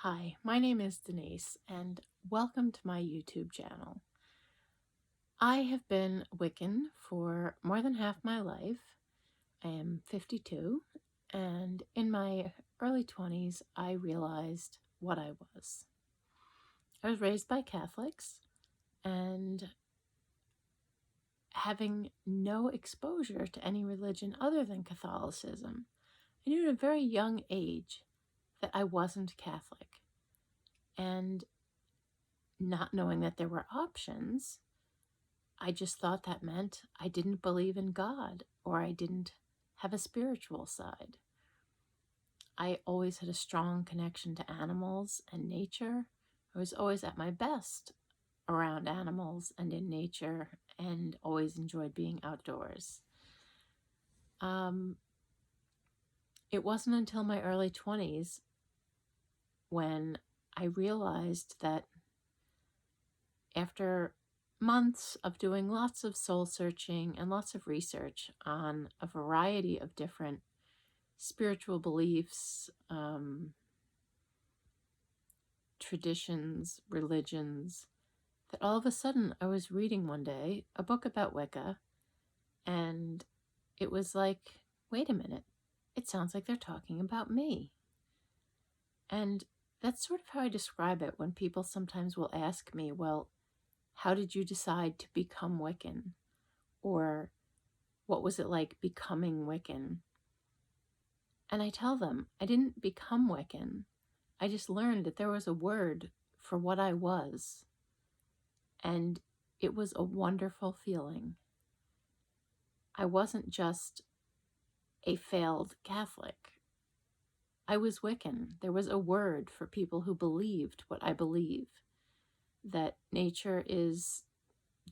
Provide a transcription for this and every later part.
Hi, my name is Denise, and welcome to my YouTube channel. I have been Wiccan for more than half my life. I am 52, and in my early 20s, I realized what I was. I was raised by Catholics, and having no exposure to any religion other than Catholicism, I knew at a very young age that I wasn't Catholic. And not knowing that there were options, I just thought that meant I didn't believe in God or I didn't have a spiritual side. I always had a strong connection to animals and nature. I was always at my best around animals and in nature and always enjoyed being outdoors. It wasn't until my early 20s when I realized that after months of doing lots of soul searching and lots of research on a variety of different spiritual beliefs, traditions, religions, that all of a sudden I was reading one day a book about Wicca, and it was like, wait a minute, it sounds like they're talking about me. And that's sort of how I describe it when people sometimes will ask me, well, how did you decide to become Wiccan? Or what was it like becoming Wiccan? And I tell them, I didn't become Wiccan. I just learned that there was a word for what I was. And it was a wonderful feeling. I wasn't just a failed Catholic. I was Wiccan. There was a word for people who believed what I believe, that nature is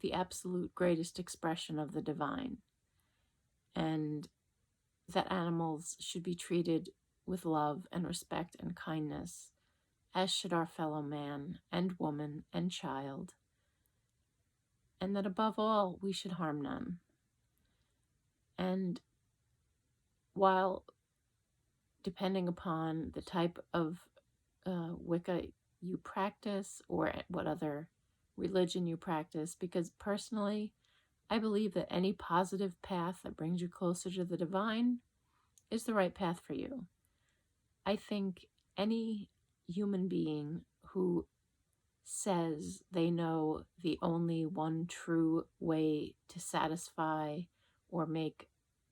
the absolute greatest expression of the divine, and that animals should be treated with love and respect and kindness, as should our fellow man and woman and child, and that above all, we should harm none. And while, depending upon the type of Wicca you practice or what other religion you practice, because personally, I believe that any positive path that brings you closer to the divine is the right path for you. I think any human being who says they know the only one true way to satisfy or make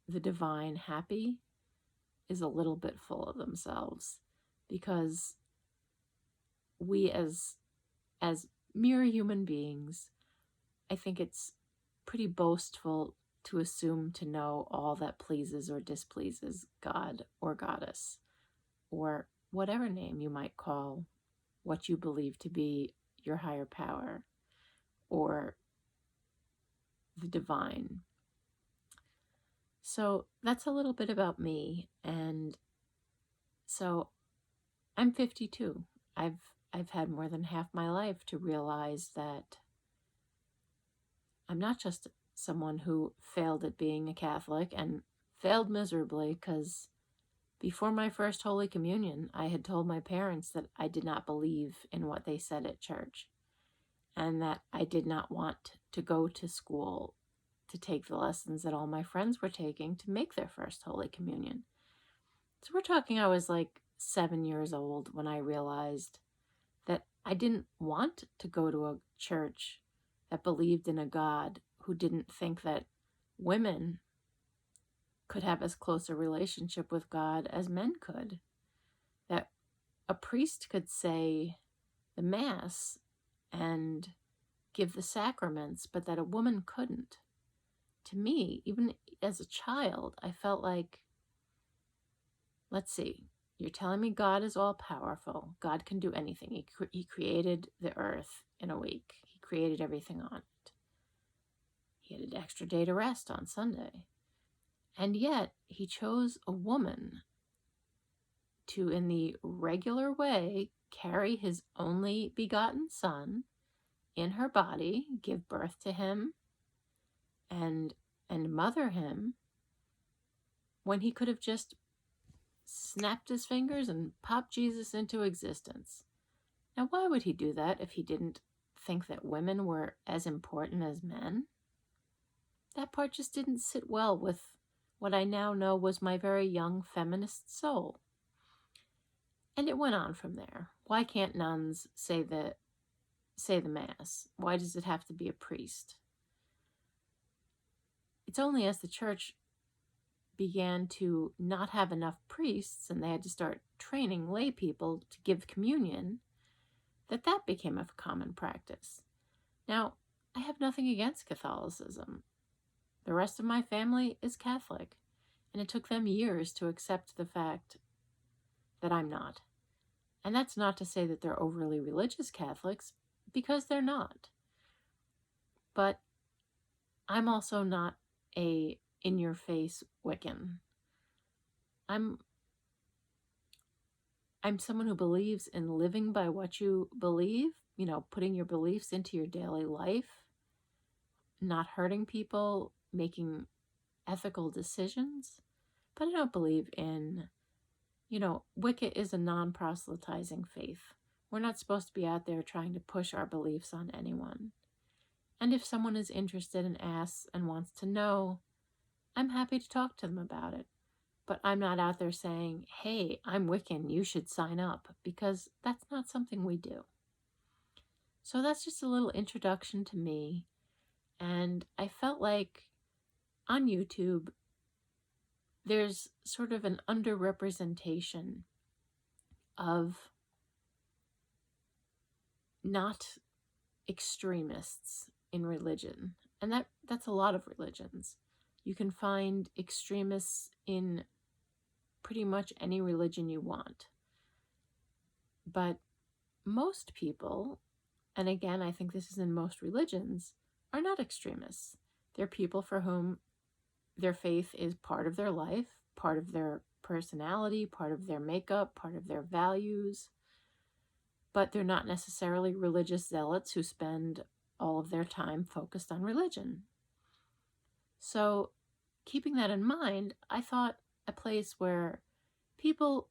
the divine happy is a little bit full of themselves, because we as mere human beings, I think it's pretty boastful to assume to know all that pleases or displeases God or Goddess, or whatever name you might call what you believe to be your higher power or the divine. So that's a little bit about me. And so I'm 52. I've had more than half my life to realize that I'm not just someone who failed at being a Catholic and failed miserably, because before my first Holy Communion, I had told my parents that I did not believe in what they said at church, and that I did not want to go to school to take the lessons that all my friends were taking to make their first Holy Communion. So we're talking, I was like 7 years old when I realized that I didn't want to go to a church that believed in a God who didn't think that women could have as close a relationship with God as men could. That a priest could say the Mass and give the sacraments, but that a woman couldn't. To me, even as a child, I felt like, let's see, you're telling me God is all powerful. God can do anything. He created the earth in a week. He created everything on it. He had an extra day to rest on Sunday. And yet he chose a woman to, in the regular way, carry his only begotten son in her body, give birth to him, and mother him, when he could have just snapped his fingers and popped Jesus into existence. Now, why would he do that if he didn't think that women were as important as men? That part just didn't sit well with what I now know was my very young feminist soul. And it went on from there. Why can't nuns say the Mass? Why does it have to be a priest? It's only as the church began to not have enough priests and they had to start training lay people to give communion that became a common practice. Now, I have nothing against Catholicism. The rest of my family is Catholic, and it took them years to accept the fact that I'm not. And that's not to say that they're overly religious Catholics, because they're not. But I'm also not a in-your-face Wiccan. I'm someone who believes in living by what you believe, putting your beliefs into your daily life, not hurting people, making ethical decisions. But I don't believe in, Wicca is a non-proselytizing faith. We're not supposed to be out there trying to push our beliefs on anyone. And if someone is interested and asks and wants to know, I'm happy to talk to them about it. But I'm not out there saying, hey, I'm Wiccan, you should sign up, because that's not something we do. So that's just a little introduction to me. And I felt like on YouTube, there's sort of an underrepresentation of not extremists in religion. And that's a lot of religions. You can find extremists in pretty much any religion you want. But most people, and again, I think this is in most religions, are not extremists. They're people for whom their faith is part of their life, part of their personality, part of their makeup, part of their values. But they're not necessarily religious zealots who spend all of their time focused on religion. So, keeping that in mind, I thought a place where people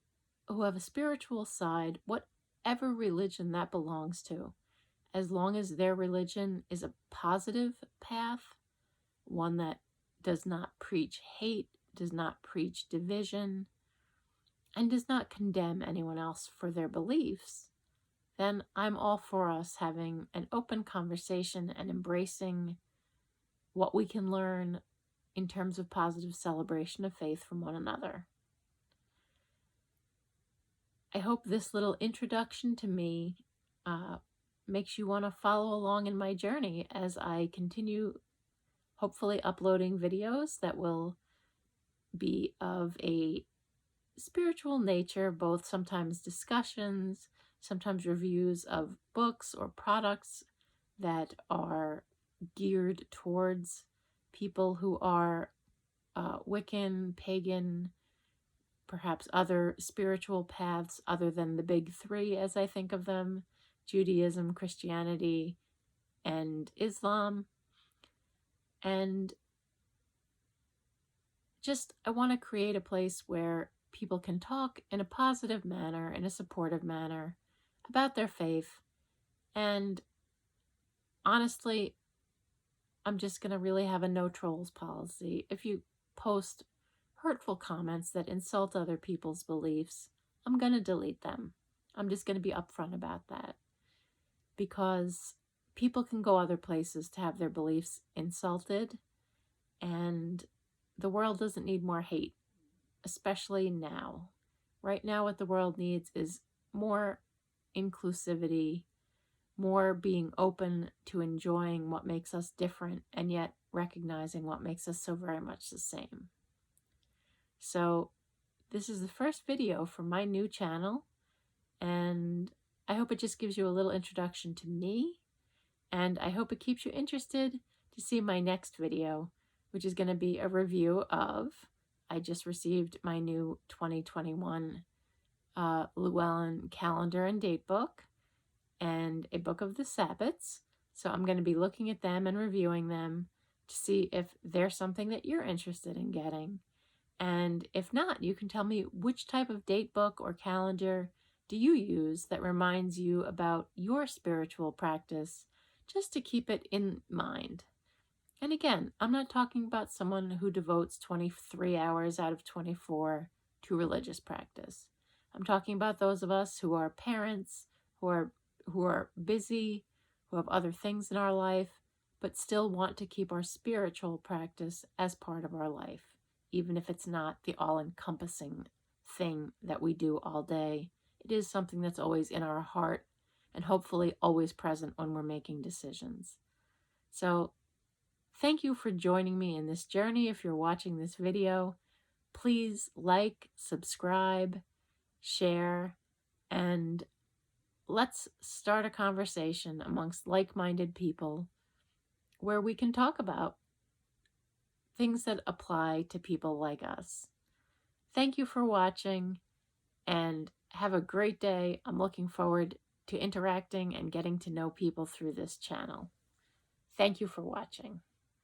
who have a spiritual side, whatever religion that belongs to, as long as their religion is a positive path, one that does not preach hate, does not preach division, and does not condemn anyone else for their beliefs, then I'm all for us having an open conversation and embracing what we can learn in terms of positive celebration of faith from one another. I hope this little introduction to me makes you want to follow along in my journey as I continue hopefully uploading videos that will be of a spiritual nature, both sometimes discussions, sometimes reviews of books or products that are geared towards people who are Wiccan, pagan, perhaps other spiritual paths other than the big three as I think of them, Judaism, Christianity, and Islam. And just, I want to create a place where people can talk in a positive manner, in a supportive manner, about their faith. And honestly, I'm just going to really have a no trolls policy. If you post hurtful comments that insult other people's beliefs, I'm going to delete them. I'm just going to be upfront about that. Because people can go other places to have their beliefs insulted, and the world doesn't need more hate, especially now. Right now, what the world needs is more inclusivity, more being open to enjoying what makes us different, and yet recognizing what makes us so very much the same. So, this is the first video from my new channel, and I hope it just gives you a little introduction to me, and I hope it keeps you interested to see my next video, which is going to be a review of, I just received my new 2021 Llewellyn calendar and date book, and a book of the Sabbats. So I'm going to be looking at them and reviewing them to see if they're something that you're interested in getting. And if not, you can tell me which type of date book or calendar do you use that reminds you about your spiritual practice, just to keep it in mind? And again, I'm not talking about someone who devotes 23 hours out of 24 to religious practice. I'm talking about those of us who are parents, who are busy, who have other things in our life, but still want to keep our spiritual practice as part of our life, even if it's not the all-encompassing thing that we do all day. It is something that's always in our heart and hopefully always present when we're making decisions. So thank you for joining me in this journey. If you're watching this video, please like, subscribe, share, and let's start a conversation amongst like-minded people where we can talk about things that apply to people like us. Thank you for watching and have a great day. I'm looking forward to interacting and getting to know people through this channel. Thank you for watching.